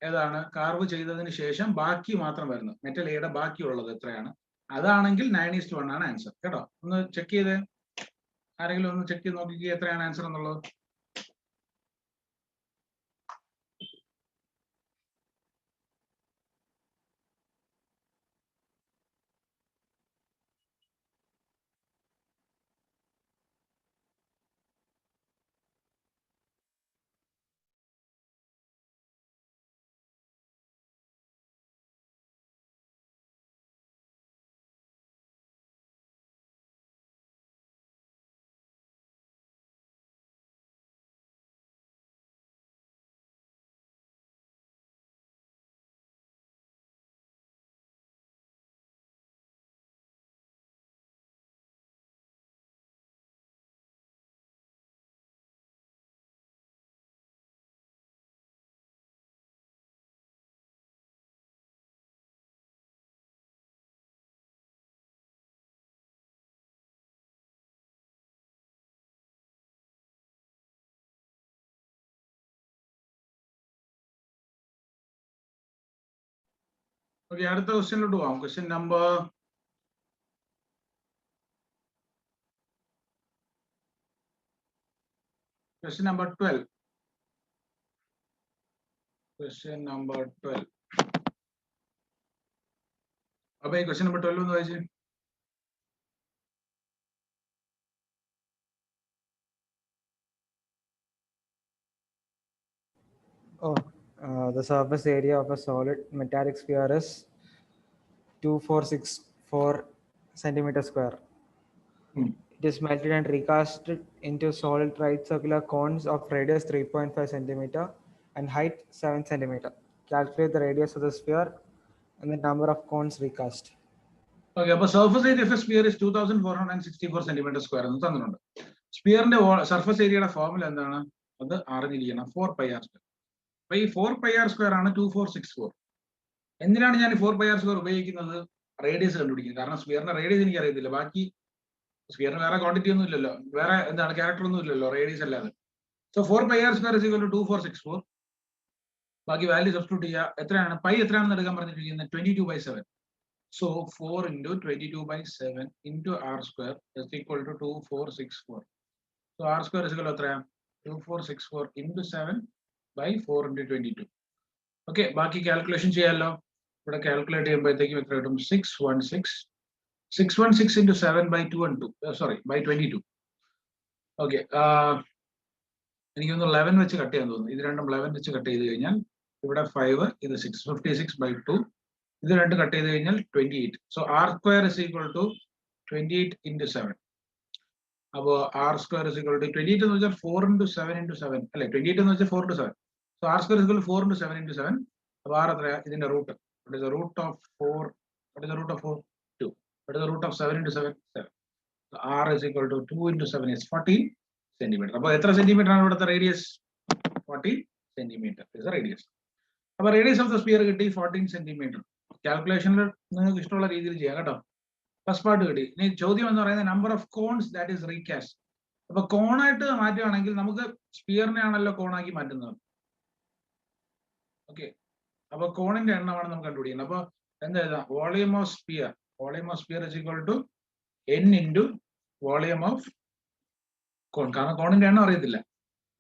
ഏതാണ് കാർവ് ചെയ്തതിന് ശേഷം ബാക്കി മാത്രം വരുന്നത് മെറ്റൽ എയുടെ ബാക്കിയുള്ളത് എത്രയാണ്, അതാണെങ്കിൽ 9:1 ആണ് ആൻസർ. കേട്ടോ, ഒന്ന് ചെക്ക് ചെയ്തേ. ആരെങ്കിലും ഒന്ന് ചെക്ക് ചെയ്ത് നോക്കിക്കേ എത്രയാണ് ആൻസർ എന്നുള്ളത്. Okay, അടുത്ത ക്വസ്റ്റ്യനിലോട്ട് പോവാം. Question number Question number 12. Question number 12. Okay, question number 12 ഒന്ന് വായിച്ചേ. The surface area of a solid metallic sphere is 2464 centimeter square. It is melted and recast into solid right circular cones of radius 3.5 centimeter and height 7 centimeter. Calculate the radius of the sphere and the number of cones recast. Okay, അപ്പോൾ surface area of a sphere is 2464 centimeter square എന്ന് തന്നിട്ടുണ്ട്. സ്പിയറിന്റെ surface ഏരിയയുടെ formula എന്താണ്? അത് അറിഞ്ഞിരിക്കണം. 4 pi r square. അപ്പൊ ഈ 4 pi r square ആണ് 2464. എന്തിനാണ് ഞാൻ 4 pi r square ഉപയോഗിക്കുന്നത്? റേഡിയസ് കണ്ടുപിടിക്കുന്നത്. കാരണം സ്പിയറിന്റെ റേഡിയസ് എനിക്ക് അറിയത്തില്ല. ബാക്കി സ്പിയറിന് വേറെ ക്വാണ്ടിറ്റി ഒന്നും ഇല്ലല്ലോ, വേറെ എന്താണ് ക്യാരക്ടർ ഒന്നും ഇല്ലല്ലോ, റേഡിയസ് അല്ലാതെ. So 4 pi r square is equal to 2464. ബാക്കി വാല്യൂ സബ്സ്റ്റിറ്റ്യൂട്ട് ചെയ്യുക. എത്രയാണ് പൈ എത്രയാണെന്ന് എടുക്കാൻ പറഞ്ഞിരിക്കുന്നത്? 22/7. So 4 into 22/7 into r square is equal to 2464. So r square is equal to 2464 into 7 by 4 into 22. Okay, ബാക്കി കാൽക്കുലേഷൻ ചെയ്യാമല്ലോ. ഇവിടെ കാൽക്കുലേറ്റ് ചെയ്യുമ്പോഴത്തേക്കും എത്ര കിട്ടും? 616 into 7 by 2 and 2. Sorry, by 22. Okay, എനിക്കൊന്ന് 11 വെച്ച് കട്ട് ചെയ്യാൻ തോന്നുന്നു. ഇത് രണ്ടും 11 വെച്ച് കട്ട് ചെയ്ത് കഴിഞ്ഞാൽ ഇവിടെ 5, ഇത് 656/2. ഇത് രണ്ട് കട്ട് ചെയ്ത് കഴിഞ്ഞാൽ 28. So r square is equal to 28 into 7. അപ്പോൾ r square is equal to 28 എന്ന് വെച്ചാൽ 4 into 7 into 7 അല്ലെ, 28 എന്ന് വെച്ചാൽ 4 into 7. So r square is equal to 4 into 7 into 7. അപ്പോൾ ആർ എത്രയാ? ഇതിന്റെ root. What is the root of 4? What is the root of 4? 2. What is the root of 7 into 7? 7. So r is equal to 2 into 7 is 14 centimeter. അപ്പോൾ എത്ര centimetre ആണ് ഇവിടുത്തെ radius? 14 centimeter is the radius. അപ്പോൾ radius of the sphere കിട്ടി 14 centimeter. കാൽക്കുലേഷനിൽ നിങ്ങൾക്ക് ഇഷ്ടമുള്ള രീതിയിൽ ചെയ്യാം കേട്ടോ. ഫസ്റ്റ് പാർട്ട് കിട്ടി. ഇനി ചോദ്യം എന്ന് പറയുന്നത് number of cones that is recast. അപ്പൊ കോണായിട്ട് മാറ്റുകയാണെങ്കിൽ നമുക്ക് സ്ഫിയറിനെ ആണല്ലോ കോണാക്കി മാറ്റുന്നത്. ഓക്കെ, അപ്പൊ കോണിന്റെ എണ്ണമാണ് നമുക്ക് കണ്ടുപിടിക്കുന്നത്. അപ്പൊ എന്താ എഴുതാം? Volume of sphere is equal to n into volume of cone. കാരണം കോണിന്റെ എണ്ണം അറിയത്തില്ല.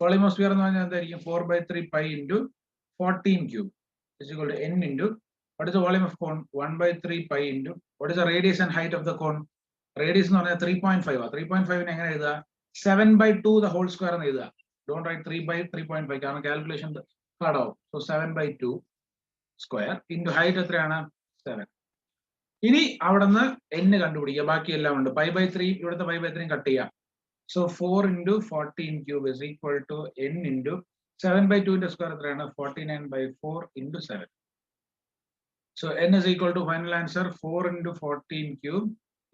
വോളിയം ഓഫ് സ്ഫിയർ എന്ന് പറഞ്ഞാൽ എന്തായിരിക്കും? 4/3 pi into 14 cube is equal to n into what is the volume of cone? 1/3 pi into what is the radius and height of the cone? Radius എന്ന് പറഞ്ഞാൽ 3.5. 3.5 എങ്ങനെ എഴുതുക? 7/2 the whole square എന്ന് എഴുതുക. Don't write 3/3.5 കാരണം calculation hard ആവും. So 7/2 square into height എത്രയാണ്? 7. ഇനി അവിടെ നിന്ന് n കണ്ടുപിടിക്കുക. ബാക്കി എല്ലാം ഉണ്ട്. π/3 ഇവിടുത്തെ π/3 കട്ട് ചെയ്യാം. So 4 into 14 cube is equal to n into 7/2 ന്റെ സ്ക്വയർ എത്രയാണ്? 49/4 into 7. So n is equal to final answer 4 into 14 cube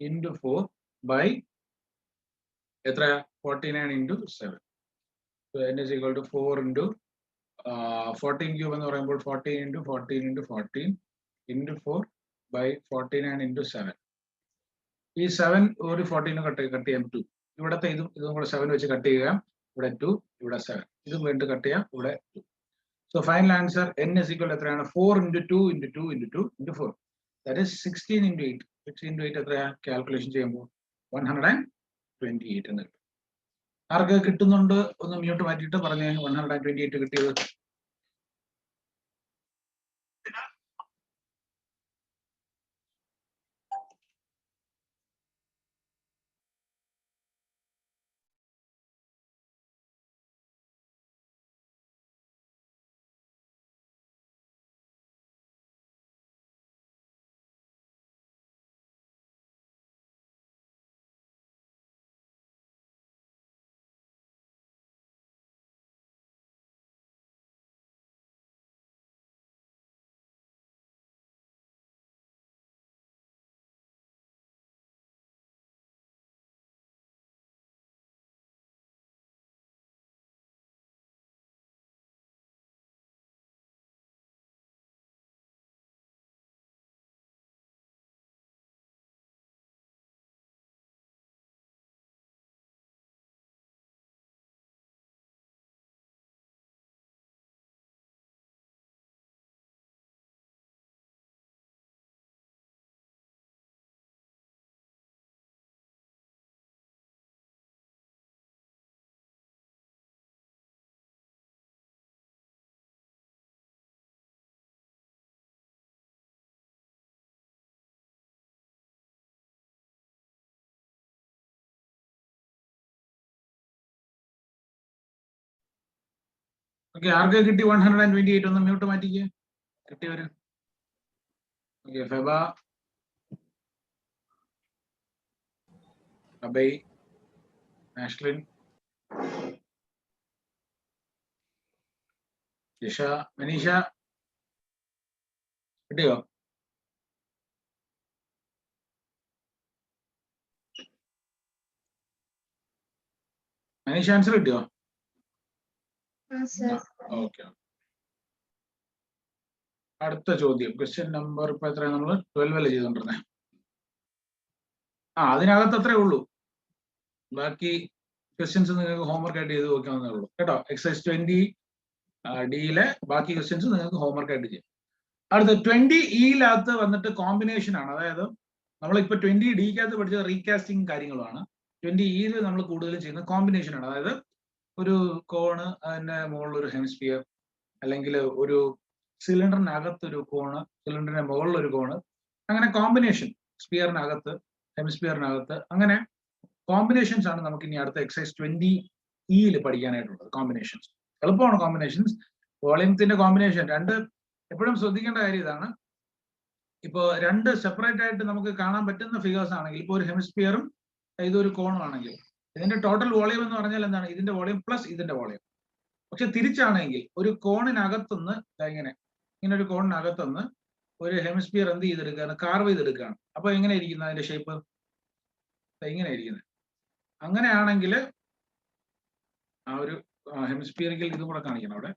into 4 by 49 into 7. So n is equal to 4 into 14 cube എന്ന് പറയുമ്പോൾ 14 into 14 into 14 into 4 by 49 into 7. ഈ 7 ഒരു 14 cut ചെയ്യാം 2. ഇവിടത്തെ ഇതും കൂടെ 7 വെച്ച് കട്ട് ചെയ്യുക. ഇവിടെ 2, ഇവിടെ 7. ഇതും വീണ്ടും കട്ട് ചെയ്യാം. ഇവിടെ 2. So final answer n is equal to 4 into 2 into 2 into 2 into 4. That is 16 into 8. 16 into 8 എത്രയാ? കാൽക്കുലേഷൻ ചെയ്യുമ്പോൾ 128 എന്ന് കിട്ടും. ആർക്ക് കിട്ടുന്നുണ്ട്? ഒന്ന് മ്യൂട്ട് മാറ്റിയിട്ട് പറഞ്ഞേ 128 കിട്ടിയത്. ഓക്കെ, ആർക്ക് കിട്ടി 128? ഒന്ന് മ്യൂട്ട് മാറ്റിക്ക് കിട്ടിയവര്. ഓക്കെ, ഫെബ, അബൈ, ആഷ്ലിൻ, ജിഷ, മനീഷ കിട്ടിയോ? മനീഷ ആൻസർ കിട്ടിയോ? ഓക്കെ. അടുത്ത ചോദ്യം, ക്വസ്റ്റ്യൻ നമ്പർ ഇപ്പൊ എത്രയാണ്? നമ്മൾ 12 അല്ലേ ചെയ്തോണ്ടിരുന്നേ? അതിനകത്ത് അത്രേ ഉള്ളൂ. ബാക്കി ക്വസ്റ്റ്യൻസ് നിങ്ങൾക്ക് ഹോംവർക്ക് ആയിട്ട് ചെയ്ത് നോക്കാവുന്നേ ഉള്ളൂ കേട്ടോ. എക്സസൈസ് 20 ഡിയിലെ ബാക്കി ക്വസ്റ്റ്യൻസ് നിങ്ങൾക്ക് ഹോംവർക്ക് ആയിട്ട് ചെയ്യാം. അടുത്ത 20E വന്നിട്ട് കോമ്പിനേഷൻ ആണ്. അതായത് നമ്മളിപ്പോ 20Dക്കകത്ത് പഠിച്ച റീകാസ്റ്റിംഗ് കാര്യങ്ങളാണ്. 20E നമ്മൾ കൂടുതലും ചെയ്യുന്ന കോമ്പിനേഷൻ ആണ്. അതായത് ഒരു കോണ്, അതിന്റെ മുകളിൽ ഒരു ഹെമിസ്ഫിയർ, അല്ലെങ്കിൽ ഒരു സിലിണ്ടറിനകത്ത് ഒരു കോണ്, സിലിണ്ടറിന്റെ മുകളിൽ ഒരു കോണ്, അങ്ങനെ കോമ്പിനേഷൻ, സ്പിയറിനകത്ത്, ഹെമിസ്ഫിയറിനകത്ത്, അങ്ങനെ കോമ്പിനേഷൻസ് ആണ് നമുക്ക് ഇനി അടുത്ത എക്സസൈസ് 20E പഠിക്കാനായിട്ടുള്ളത്. കോമ്പിനേഷൻസ് എളുപ്പമാണ്. കോമ്പിനേഷൻസ്, വോളിയത്തിന്റെ കോമ്പിനേഷൻ രണ്ട് എപ്പോഴും ശ്രദ്ധിക്കേണ്ട കാര്യം ഇതാണ്. ഇപ്പോ രണ്ട് സെപ്പറേറ്റ് ആയിട്ട് നമുക്ക് കാണാൻ പറ്റുന്ന ഫിഗേഴ്സ് ആണെങ്കിൽ, ഇപ്പോൾ ഒരു ഹെമിസ്ഫിയറും ഇതൊരു കോണും ആണെങ്കിൽ, ഇതിന്റെ ടോട്ടൽ വോളിയം എന്ന് പറഞ്ഞാൽ എന്താണ്? ഇതിന്റെ വോളിയം പ്ലസ് ഇതിന്റെ വോളിയം. പക്ഷെ തിരിച്ചാണെങ്കിൽ ഒരു കോണിനകത്തുനിന്ന് ഇങ്ങനെ ഒരു കോണിനകത്തുനിന്ന് ഒരു ഹെമിസ്ഫിയർ എന്ത് ചെയ്തെടുക്കുകയാണ്? കാർവ് ചെയ്തെടുക്കുകയാണ്. അപ്പൊ എങ്ങനെ ഇരിക്കുന്നത് അതിന്റെ ഷേപ്പ്? ഇങ്ങനെ ഇരിക്കുന്നത്. അങ്ങനെയാണെങ്കിൽ ആ ഒരു ഹെമിസ്ഫിയറിക്കൽ ഇതും കൂടെ കാണിക്കണം അവിടെ.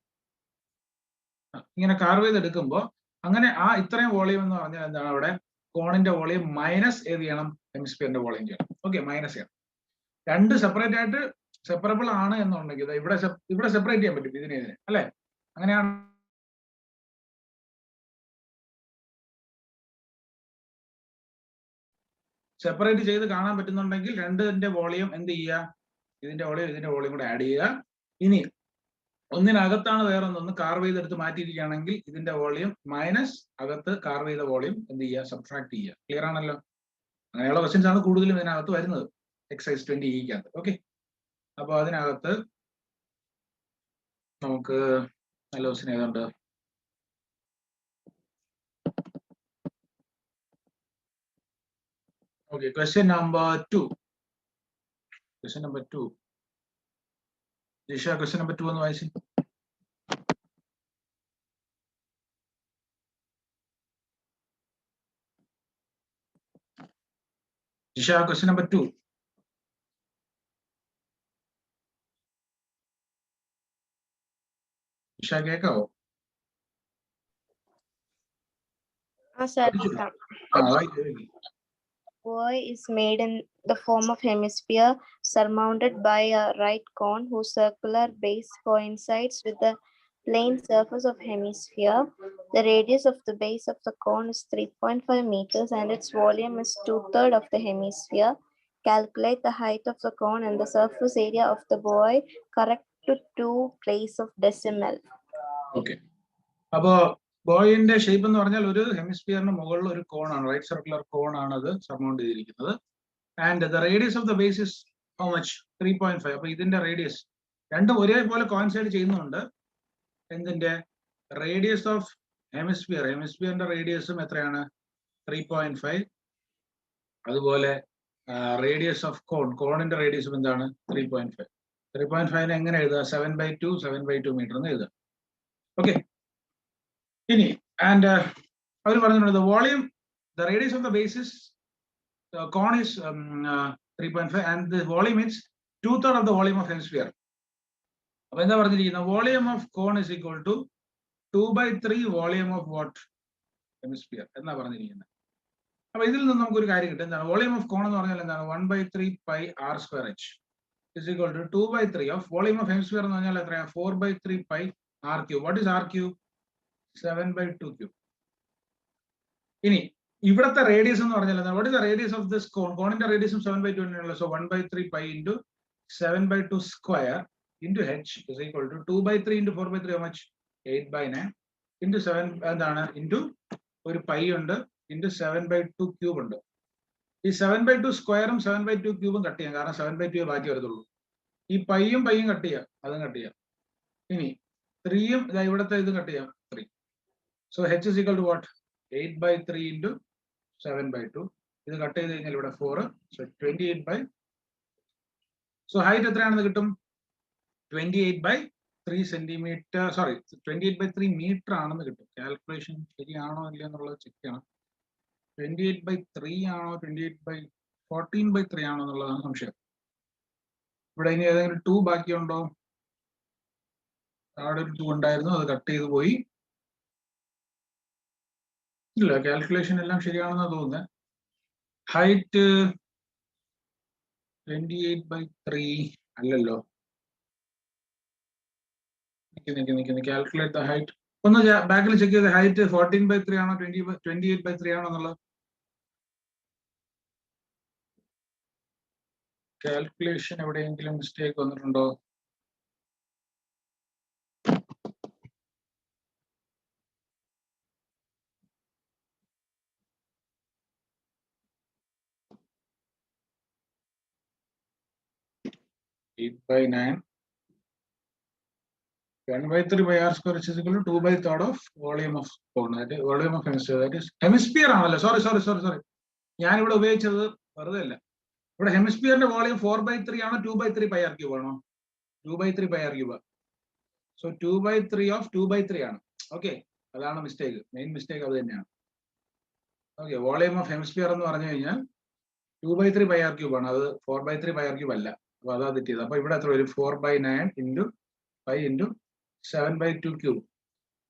ഇങ്ങനെ കാർവ് ചെയ്തെടുക്കുമ്പോൾ അങ്ങനെ ഇത്രയും വോളിയം എന്ന് പറഞ്ഞാൽ എന്താണ്? അവിടെ കോണിന്റെ വോളിയം മൈനസ് ഏത് ചെയ്യണം? ഹെമിസ്ഫിയറിന്റെ വോളിയം ചെയ്യണം. ഓക്കെ, മൈനസ് ചെയ്യണം. രണ്ട് സെപ്പറേറ്റ് ആയിട്ട് സെപ്പറബിൾ ആണ് എന്നുണ്ടെങ്കിൽ ഇവിടെ സെപ്പറേറ്റ് ചെയ്യാൻ പറ്റും ഇതിനെ അല്ലെ? അങ്ങനെയാണ് സെപ്പറേറ്റ് ചെയ്ത് കാണാൻ പറ്റുന്നുണ്ടെങ്കിൽ രണ്ടിന്റെ വോളിയം എന്ത് ചെയ്യുക? ഇതിന്റെ വോളിയം കൂടെ ആഡ് ചെയ്യുക. ഇനി ഒന്നിനകത്താണ് വേറൊന്നൊന്ന് കാർവ് ചെയ്തെടുത്ത് മാറ്റിയിരിക്കുകയാണെങ്കിൽ ഇതിന്റെ വോളിയം മൈനസ് അകത്ത് കാർവ് ചെയ്ത വോളിയം എന്ത് ചെയ്യുക? സബ്ട്രാക്ട് ചെയ്യുക. ക്ലിയർ ആണല്ലോ? അങ്ങനെയുള്ള ക്വസ്റ്റ്യൻസ് ആണ് കൂടുതലും ഇതിനകത്ത് വരുന്നത് എക്സസൈസ് 20E. ഓക്കെ, അപ്പൊ അതിനകത്ത് നമുക്ക് നല്ല ക്വസ്റ്റ്യൻ ഏതുണ്ട്? Okay, question number 2. Question number 2. Jisha, question number 2 ഒന്ന് വായിച്ചു. Jisha, question number 2. ജിഷ കേക്കാവോ? Boy is made in the form of hemisphere surmounted by a right cone whose circular base coincides with the plane surface of hemisphere. The radius of the base of the cone is 3.5 meters and its volume is 2/3 of the hemisphere. Calculate the height of the cone and the surface area of the boy. Correct to 2 place of decimal. Okay. അപ്പോ ബോയിന്റെ shape എന്ന് പറഞ്ഞാൽ ഒരു ഹെമിസ്ഫിയറിന് മുകളിൽ ഒരു കോണാണ്, right circular കോണാണ് അത് സർമൗണ്ട് ചെയ്തിരിക്കുന്നത്. And the radius of the base is how much? 3.5. അപ്പൊ ഇതിന്റെ റേഡിയസ് രണ്ടും ഒരേപോലെ കോയിൻസൈഡ് ചെയ്യുന്നുണ്ട്. എന്തിന്റെ? റേഡിയസ് ഓഫ് ഹെമിസ്ഫിയറിന്റെ റേഡിയസും എത്രയാണ്? 3.5. അതുപോലെ റേഡിയസ് ഓഫ് കോണിന്റെ റേഡിയസും എന്താണ്? 3.5. 3.5 എങ്ങനെ എഴുതുക? 7/2 മീറ്റർ എന്ന് എഴുതുക. ഓക്കെ, ഇനി ആൻഡ് അവർ പറഞ്ഞിട്ടുണ്ട് volume, the radius of the basis cone is 3.5 and the volume is 2/3 of the volume of hemisphere. അപ്പൊ എന്താ പറഞ്ഞിരിക്കുന്നത്? Volume of cone is equal to 2/3 volume of what? Hemisphere എന്നാ പറഞ്ഞിരിക്കുന്നത്. അപ്പൊ ഇതിൽ നിന്ന് നമുക്കൊരു കാര്യം കിട്ടും. എന്താണ് വോളിയം ഓഫ് കോൺ എന്ന് പറഞ്ഞാൽ? എന്താണ്? 1/3 pi r²h is equal to 2/3 of volume of hemisphere എന്ന് പറഞ്ഞാൽ എത്രയാ? 4/3 pi r cube. What is r cube? 7/2 cube. ഇനി ഇവിടത്തെ റേഡിയസ് എന്ന് പറഞ്ഞാൽ what is the radius of this cone? കോണിന്റെ റേഡിയസും 7/2 തന്നെയാണല്ലോ. So 1/3 pi into 7/2 square into h is equal to 2/3 into 4/3 how much? 8/9 into 7 എന്താണ്? into ഒരു പൈ ഉണ്ട് into 7/2 cube ഉണ്ട്. ഈ 7/2 സ്ക്വയറും 7/2 ക്യൂബും കട്ട് ചെയ്യാം, കാരണം 7/2 ബാക്കി വരത്തുള്ളൂ. ഈ പൈയും കട്ട് ചെയ്യാം, അതും കട്ട് ചെയ്യാം. ഇനി 3യും ഇവിടുത്തെ ഇത് കട്ട് ചെയ്യാം 3. So h is equal to what? 8/3 into 7/2. ഇത് കട്ട് ചെയ്ത് കഴിഞ്ഞാൽ ഇവിടെ 4. സോ 28/. സോ ഹൈറ്റ് എത്രയാണെന്ന് കിട്ടും? 28/3 സെന്റിമീറ്റർ, സോറി 28/3 മീറ്റർ ആണെന്ന് കിട്ടും. കാൽക്കുലേഷൻ ശരിയാണോ ഇല്ല എന്നുള്ളത് ചെക്ക് ചെയ്യണം. 28/3 ആണോ 14/3 ആണോ എന്നുള്ളതാണ് സംശയം. ഇവിടെ ഇനി ഏതെങ്കിലും 2 ബാക്കിയുണ്ടോ? അവിടെ ഒരു 2 ഉണ്ടായിരുന്നു, അത് കട്ട് ചെയ്ത് പോയി. ഇല്ല, കാൽക്കുലേഷൻ എല്ലാം ശരിയാണെന്നാണ് തോന്നുന്നത്. ഹൈറ്റ് 28/3 അല്ലല്ലോ. Calculate the height. ഒന്ന് ബാക്കിൽ ചെക്ക് ചെയ്ത് ഹൈറ്റ് 14/3 ആണോ 28/3 ആണോ എന്നുള്ളത്. കാൽക്കുലേഷൻ എവിടെയെങ്കിലും മിസ്റ്റേക്ക് വന്നിട്ടുണ്ടോ? by 9. 1/3 by r square is equal to 2/3 of volume of cone. That is volume of hemisphere. That is hemisphere ആണല്ലോ. സോറി. ഞാൻ ഇവിടെ ഉപയോഗിച്ചത് വെറുതെ അല്ല. ഇവിടെ ഹെമിസ്ഫിയറിന്റെ വോളിയം 4/3 ആണോ 2/3 പൈ ആർ ക്യൂബ് ആണോ? 2/3 pi r cube. So 2/3 of 2/3 ആണ്. ഓക്കെ, അതാണ് മിസ്റ്റേക്ക്. മെയിൻ മിസ്റ്റേക്ക് അത് തന്നെയാണ്. ഓക്കെ, വോളിയം ഓഫ് ഹെമിസ്ഫിയർ എന്ന് പറഞ്ഞു കഴിഞ്ഞാൽ 2/3 പൈ ആർ ക്യൂബ് ആണ്. അത് 4/3 പൈ ആർ ക്യൂബ് അല്ല. അപ്പൊ അതാ തെറ്റിയത്. അപ്പൊ ഇവിടെ എത്ര വരും? 4/9 into 5 into 7/2 ക്യൂബ്.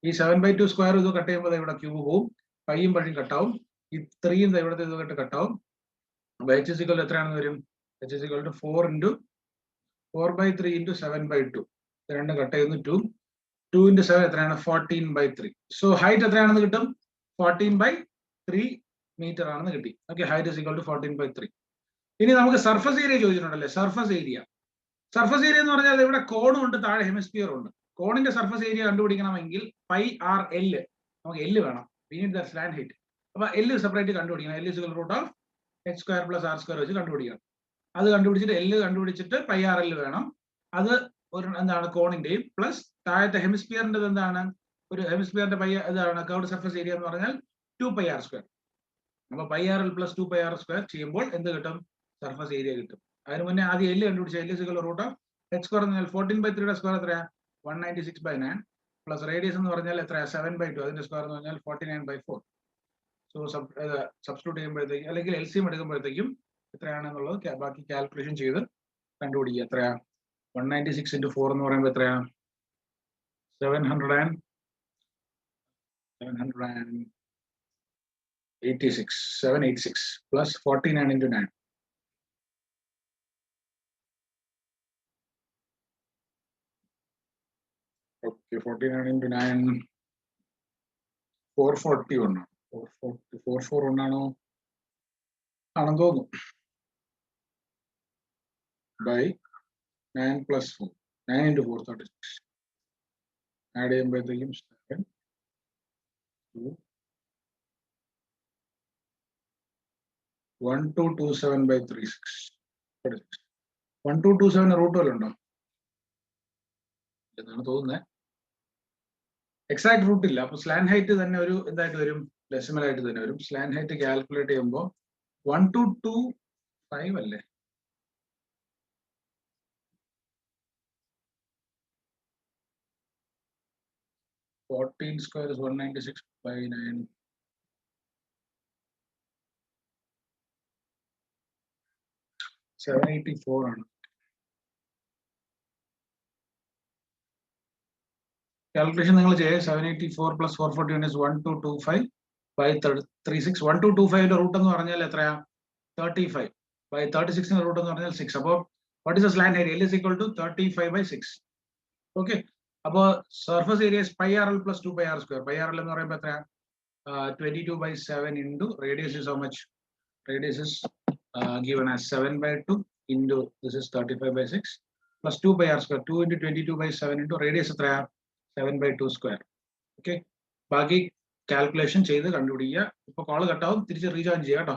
ഈ 7/2 സ്ക്വയർ ഇത് കട്ട് ചെയ്യുമ്പോൾ ഇവിടെ ക്യൂബ് പോവും, പൈയും പഴിയും കട്ടാവും, ഈ 3യും ഇവിടുത്തെ ഇത് കട്ടാവും. അപ്പൊ h is equal to എത്രയാണെന്ന് വരും? h is equal to 4 into 4/3 into 7/2. ഇത് രണ്ടും കട്ട് ചെയ്യുന്നു 2 into 7 എത്രയാണ്? 14/3. സോ ഹൈറ്റ് എത്രയാണെന്ന് കിട്ടും? 14/3 മീറ്റർ ആണെന്ന് കിട്ടി. Okay, height is equal to 14/3. ഇനി നമുക്ക് സർഫസ് ഏരിയ ചോദിച്ചിട്ടുണ്ടല്ലേ. സർഫസ് ഏരിയ എന്ന് പറഞ്ഞാൽ ഇവിടെ കോണും ഉണ്ട്, താഴെ ഹെമിസ്ഫിയറും ഉണ്ട്. കോണിന്റെ സർഫസ് ഏരിയ കണ്ടുപിടിക്കണമെങ്കിൽ പൈ ആർ എൽ, നമുക്ക് എൽ വേണം. We need the slant height. അപ്പൊ എൽ സെപ്പറേറ്റ് കണ്ടുപിടിക്കണം. L is root of h square plus r square വെച്ച് കണ്ടുപിടിക്കണം. അത് കണ്ടുപിടിച്ചിട്ട് എൽ കണ്ടുപിടിച്ചിട്ട് പൈ ആർ എൽ വേണം. അത് ഒരു എന്താണ് കോണിന്റെയും പ്ലസ് താഴത്തെ ഹെമിസ്ഫിയറിന്റെ എന്താണ്, ഒരു ഹെമിസ്ഫിയറിന്റെ പൈ ഇതാണ് കർവ്ഡ് സർഫസ് ഏരിയ എന്ന് പറഞ്ഞാൽ 2πr സ്ക്വയർ. അപ്പൊ pi r l plus 2πr square ചെയ്യുമ്പോൾ എന്ത് കിട്ടും? സർഫസ് ഏരിയ കിട്ടും. അതിന് മുന്നേ ആദ്യം എൽ കണ്ടുപിടിച്ച l is equal root of h square എന്ന് പറഞ്ഞാൽ 14/3 സ്ക്വയർ എത്രയാ? 196/9 പ്ലസ് റേഡിയസ് എന്ന് പറഞ്ഞാൽ എത്രയാ? 7/2. അതിന്റെ സ്ക്വയർ എന്ന് പറഞ്ഞാൽ 49/4. സോ സബ്സ്റ്റിറ്റ്യൂട്ട് ചെയ്യുമ്പോഴത്തേക്കും അല്ലെങ്കിൽ LCM എടുക്കുമ്പോഴത്തേക്കും എത്രയാണെന്നുള്ളത് ബാക്കി കാൽക്കുലേഷൻ ചെയ്ത് കണ്ടുപിടിക്കുക. എത്രയാ? 196 into 4 എന്ന് പറയുമ്പോൾ എത്രയാ? 786 plus 49 into 9. Okay, 49 into 9, 441 ആണ്. 441 ആണോ? ആണെന്ന് തോന്നുന്നു. By 9 plus 4, 9 into 4, 36. ആഡ് ചെയ്യുമ്പോഴത്തേക്കും 7, 2, 1227/36. 1227 റൂട്ട് വല്ല ഉണ്ടോ എന്നാണ് തോന്നുന്നത്. എക്സാക്ട് റൂട്ട് ഇല്ല. അപ്പൊ സ്ലാൻ ഹൈറ്റ് തന്നെ ഒരു എന്തായിട്ട് വരും? ഡെസിമൽ ആയിട്ട് തന്നെ വരും. സ്ലാൻ ഹൈറ്റ് കാൽക്കുലേറ്റ് ചെയ്യുമ്പോൾ 1225 അല്ലേ? (14 square is 196/9). 784 ആണ്. കാൽക്കുലേഷൻ നിങ്ങൾ ചെയ്യുക. 784 plus 441 is 1225/36. 1225 റൂട്ട് എന്ന് പറഞ്ഞാൽ എത്രയാ? 35. 36 റൂട്ട് എന്ന് പറഞ്ഞാൽ 6. അപ്പോൾ what is the slant area? L is equal to 35/6. Okay, അപ്പോൾ surface area pi r l plus 2πr square. Pi r l എന്ന് പറയുമ്പോൾ എത്രയാ? 22/7 into radius is how much? Radius is given as 7/2 into this is 35/6 plus 2πr square. 2 into 22/7 into radius എത്രയാ? 7/2 square. Okay, ബാക്കി calculation ചെയ്ത് കണ്ടുപിടിക്കുക. ഇപ്പൊ call കട്ടാവും, തിരിച്ച് rejoin ചെയ്യാം കേട്ടോ.